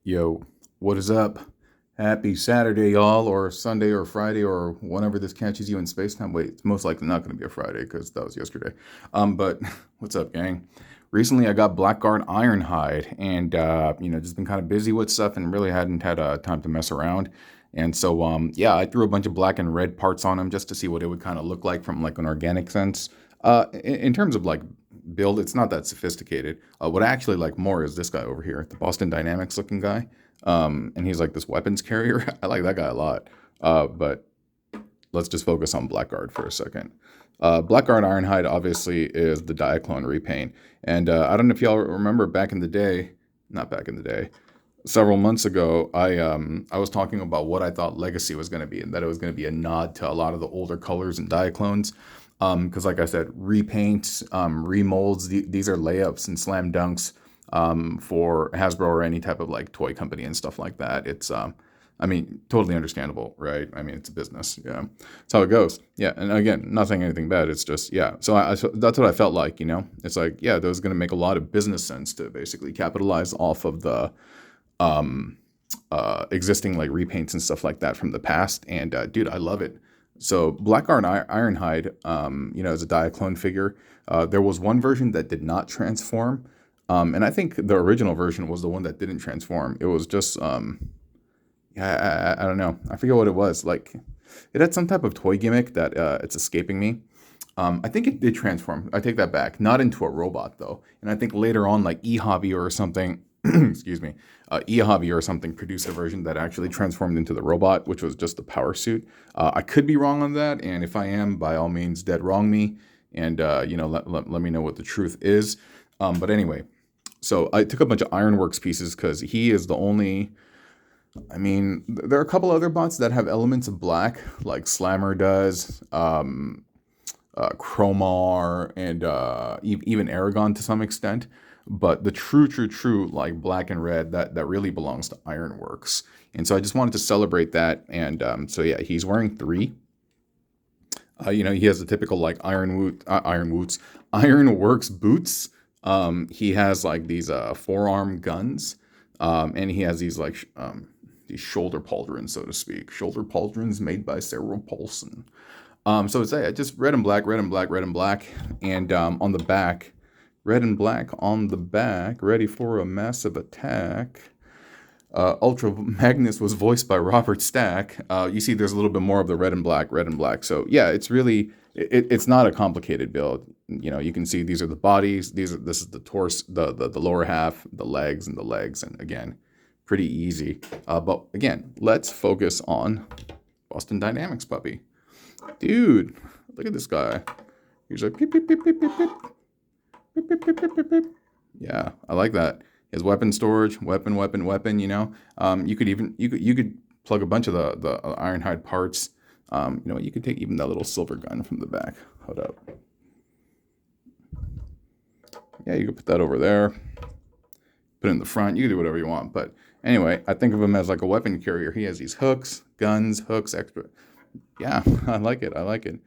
Yo, what is up? Happy Saturday, y'all, or Sunday, or Friday, or whenever this catches you in space time. Wait, it's most likely not going to be a Friday because that was yesterday. But what's up, gang? Recently, I got Blackguard Ironhide, and just been kind of busy with stuff, and really hadn't had time to mess around. And so, yeah, I threw a bunch of black and red parts on him just to see what it would kind of look like from like an organic sense. In terms of like build, it's not that sophisticated. What I actually like more is this guy over here, the Boston Dynamics looking guy. And he's like this weapons carrier. I like that guy a lot. But let's just focus on Blackguard for a second. Blackguard Ironhide obviously is the Diaclone repaint. And I don't know if y'all remember back in the day, not back in the day, several months ago, I was talking about what I thought Legacy was going to be, and that it was going to be a nod to a lot of the older colors and Diaclones. Because like I said, repaints, remolds, these are layups and slam dunks for Hasbro or any type of like toy company and stuff like that. It's I mean, totally understandable, right? I mean, it's a business. Yeah, that's how it goes. Yeah, and again, not saying anything bad. It's just yeah. So that's what I felt like. It's like yeah, that was going to make a lot of business sense to basically capitalize off of the existing like repaints and stuff like that from the past. And dude, I love it. So Blackguard Ironhide, as a Diaclone figure, there was one version that did not transform, and I think the original version was the one that didn't transform. It was just, I don't know, I forget what it was. Like, it had some type of toy gimmick that it's escaping me. I think it did transform. I take that back. Not into a robot though, and I think later on, like eHobby or something, excuse me, eHobby or something produced a version that actually transformed into the robot, which was just the power suit. I could be wrong on that, and if I am, by all means, dead wrong me, and let me know what the truth is. But anyway, so I took a bunch of Ironworks pieces because he is the only. I mean, there are a couple other bots that have elements of black, like Slammer does, Chromar, and even Aragon to some extent. But the true, like black and red, that really belongs to Ironworks. And so I just wanted to celebrate that. And so yeah, he's wearing 3. He has the typical like Ironworks boots. He has like these forearm guns, and he has these like these shoulder pauldrons, so to speak, shoulder pauldrons made by Sarah Paulson. So it's just red and black, red and black, red and black, and on the back. Red and black on the back, ready for a massive attack. Ultra Magnus was voiced by Robert Stack. You see there's a little bit more of the red and black, red and black. So yeah, it's really, it's not a complicated build. You can see these are the bodies. This is the torso, the lower half, the legs, and again, pretty easy. But again, let's focus on Boston Dynamics puppy. Dude, look at this guy. He's like, beep, beep, beep, beep, beep, beep. Beep, beep, beep, beep, beep, beep. Yeah, I like that. His weapon storage, weapon. You could plug a bunch of the Ironhide parts. You could take even that little silver gun from the back. Hold up. Yeah, you could put that over there. Put it in the front. You can do whatever you want. But anyway, I think of him as like a weapon carrier. He has these hooks, guns, extra. Yeah, I like it. And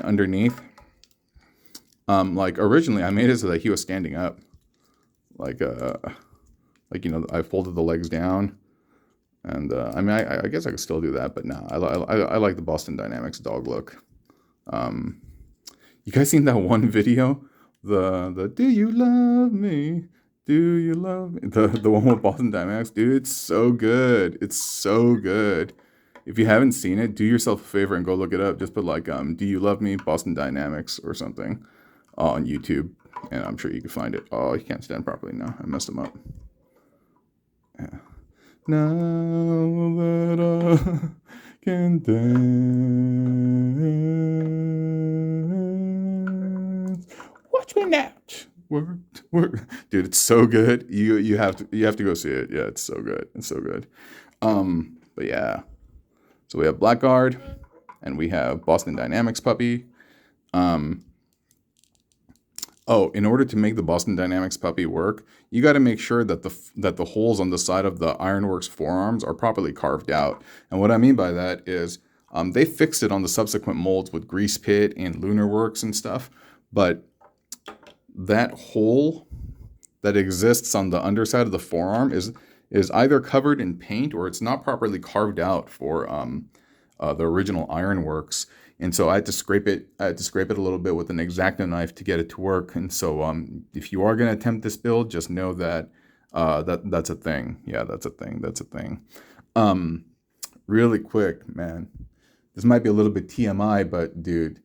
underneath. Like originally I made it so that he was standing up, I folded the legs down, and I guess I could still do that, but no, I like the Boston Dynamics dog look. You guys seen that one video, the do you love me, the one with Boston Dynamics, dude? It's so good. If you haven't seen it, do yourself a favor and go look it up. Just put like do you love me Boston Dynamics or something on YouTube, and I'm sure you can find it. Oh, he can't stand properly now. I messed him up. Yeah. Now that I can dance, watch me now. Work. Dude, it's so good. You have to go see it. Yeah, it's so good. But yeah. So we have Blackguard, and we have Boston Dynamics puppy. In order to make the Boston Dynamics puppy work, you got to make sure that the holes on the side of the Ironworks forearms are properly carved out. And what I mean by that is they fixed it on the subsequent molds with Grease Pit and Lunar Works and stuff. But that hole that exists on the underside of the forearm is either covered in paint or it's not properly carved out for the original Ironworks. And so I had to scrape it. I had to scrape it a little bit with an X-Acto knife to get it to work. And so if you are going to attempt this build, just know that that's a thing. Yeah, that's a thing. That's a thing. Really quick, man. This might be a little bit TMI, but dude,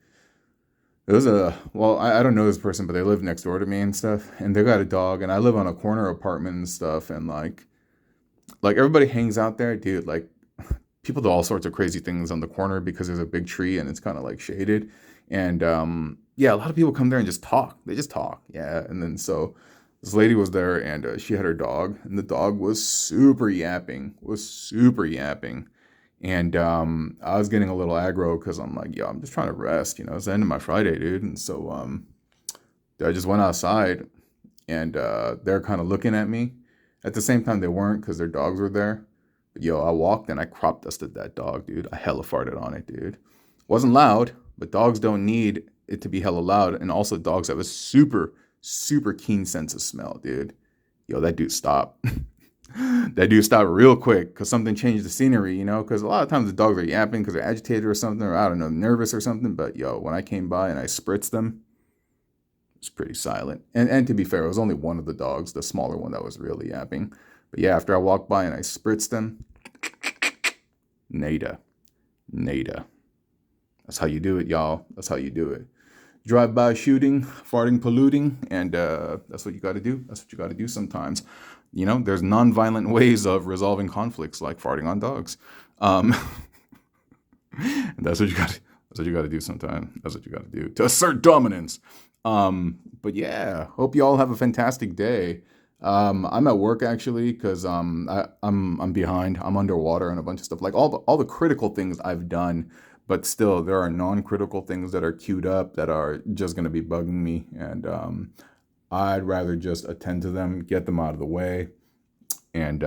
there was I don't know this person, but they live next door to me and stuff. And they got a dog, and I live on a corner apartment and stuff. And like everybody hangs out there, dude. Like people do all sorts of crazy things on the corner because there's a big tree and it's kind of like shaded. And yeah, a lot of people come there and just talk. They just talk. Yeah. And then so this lady was there and she had her dog, and the dog was super yapping, And I was getting a little aggro because I'm like, yo, I'm just trying to rest. It's the end of my Friday, dude. And so I just went outside and they're kind of looking at me. At the same time, they weren't because their dogs were there. But yo, I walked and I crop dusted that dog, dude. I hella farted on it, dude. Wasn't loud, but dogs don't need it to be hella loud. And also dogs have a super, super keen sense of smell, dude. Yo, that dude stopped. That dude stopped real quick because something changed the scenery, because a lot of times the dogs are yapping because they're agitated or something, or I don't know, nervous or something. But yo, when I came by and I spritzed them, it was pretty silent. And to be fair, it was only one of the dogs, the smaller one, that was really yapping. But yeah, after I walked by and I spritzed them, nada. That's how you do it, y'all. That's how you do it. Drive-by shooting, farting, polluting, and that's what you got to do. That's what you got to do sometimes. There's non-violent ways of resolving conflicts, like farting on dogs. And that's what you got. That's what you got to do sometimes. That's what you got to do to assert dominance. But yeah, hope you all have a fantastic day. I'm at work actually because I'm behind. I'm underwater and a bunch of stuff, like all the critical things I've done. But still, there are non-critical things that are queued up that are just going to be bugging me. And I'd rather just attend to them, get them out of the way, and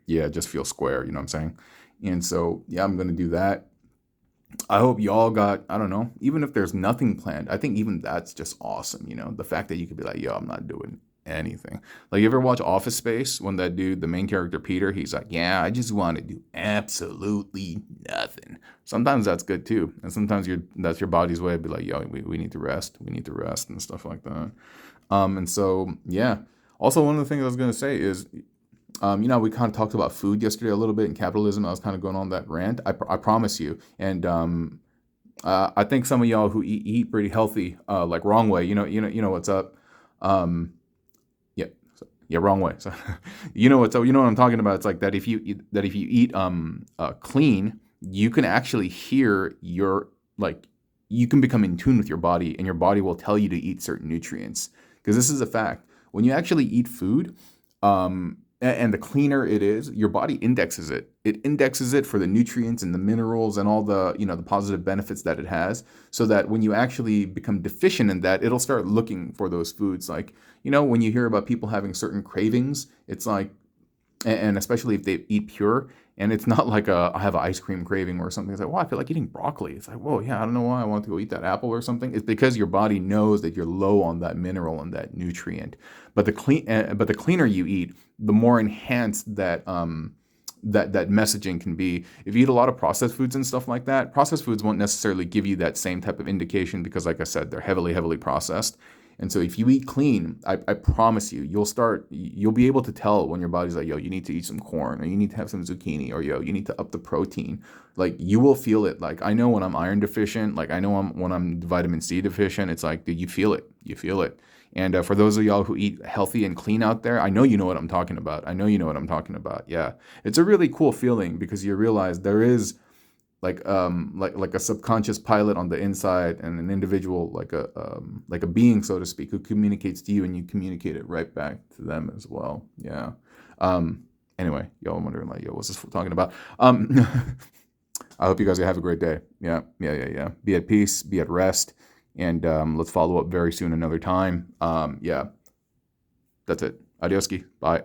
yeah, just feel square, you know what I'm saying? And so, yeah, I'm going to do that. I hope y'all got, I don't know, even if there's nothing planned, I think even that's just awesome, the fact that you could be like, yo, I'm not doing anything. Like, you ever watch Office Space when that dude, the main character Peter, he's like, yeah, I just want to do absolutely nothing. Sometimes that's good too, and sometimes that's your body's way of be like, yo, we need to rest, and stuff like that. And so yeah. Also, one of the things I was gonna say is, we kind of talked about food yesterday a little bit in capitalism. I was kind of going on that rant. I promise you, and I think some of y'all who eat pretty healthy, like wrong way, you know what's up. Yeah, wrong way. So, what's up. You know what I'm talking about. It's like that if you eat clean, you can actually hear you can become in tune with your body, and your body will tell you to eat certain nutrients. Because this is a fact. When you actually eat food, and the cleaner it is, your body indexes it. It indexes it for the nutrients and the minerals and all the, the positive benefits that it has, so that when you actually become deficient in that, it'll start looking for those foods. Like, when you hear about people having certain cravings, it's like, and especially if they eat pure, and it's not like I have an ice cream craving or something. It's like, well, I feel like eating broccoli. It's like, whoa, yeah, I don't know why I want to go eat that apple or something. It's because your body knows that you're low on that mineral and that nutrient. But the cleaner you eat, the more enhanced that that messaging can be. If you eat a lot of processed foods and stuff like that, processed foods won't necessarily give you that same type of indication because, like I said, they're heavily processed. And so if you eat clean, I promise you, you'll be able to tell when your body's like, yo, you need to eat some corn, or you need to have some zucchini, or yo, you need to up the protein. Like, you will feel it. Like, I know when I'm iron deficient, like I know when I'm vitamin C deficient, it's like, dude, you feel it. And for those of y'all who eat healthy and clean out there, I know you know what I'm talking about. Yeah. It's a really cool feeling because you realize there is like a subconscious pilot on the inside, and an individual like a being, so to speak, who communicates to you, and you communicate it right back to them as well. Yeah. Anyway, y'all wondering like, yo, what's this talking about? I hope you guys have a great day. Yeah. Be at peace, be at rest, and let's follow up very soon another time. Yeah. That's it. Adioski. Bye.